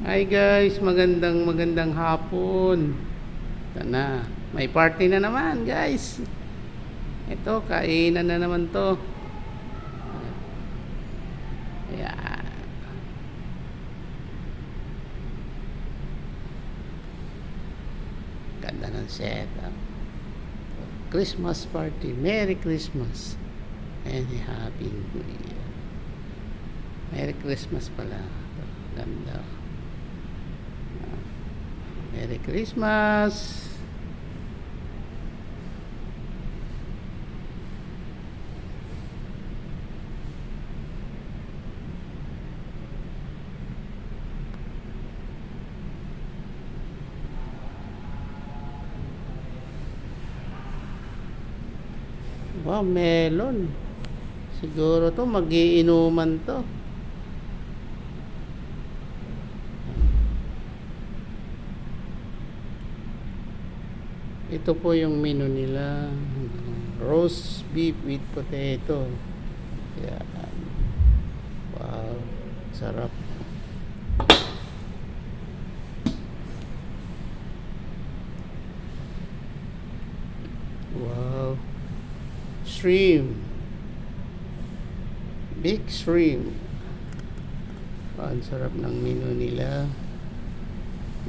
Hi guys, magandang hapon. Ito na, may party na naman guys. Ito, kainan na naman to. Ayan. Ganda ng setup. Christmas party. Merry Christmas. And Happy New Year. Merry Christmas pala. Ganda. Merry Christmas. Wow, melon. Siguro to magiinuman to. Ito po yung menu nila. Roast beef with potato. Yan. Wow, sarap. Wow. Shrimp. Big shrimp. Ang sarap ng menu nila.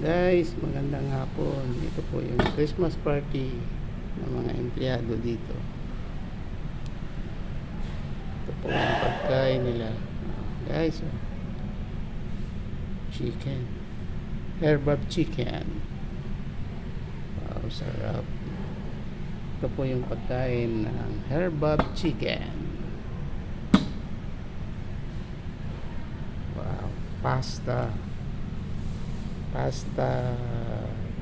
Guys, magandang hapon. Ito po yung Christmas party ng mga empleyado dito. Ito po yung pagkain nila. Guys, chicken. Herbab chicken. Wow, sarap. Ito po yung pagkain ng herbab chicken. Wow, pasta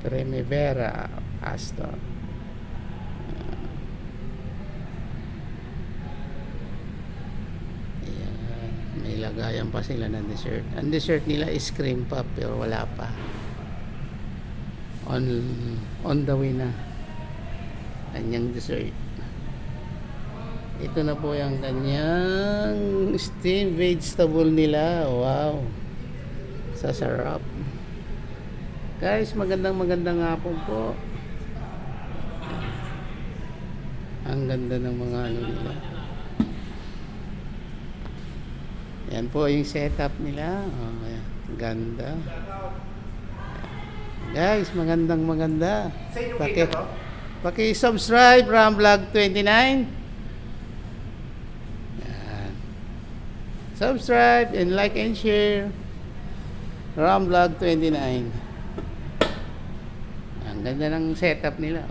primavera pasta. Ayan, may lagayan pa sila ng dessert. Ang dessert nila is cream puff pero wala pa, on the way na kanyang dessert. Ito na po yung kanyang steamed vegetable nila. Wow, sasarap. Guys, magandang hapon po. Ang ganda ng mga ano nila. Yan po yung setup nila. Oh, yan. Ganda. Guys, maganda. Paki-subscribe Ramvlog 29. Yan. Subscribe and like and share Ramvlog 29. Ang ganda ng setup nila.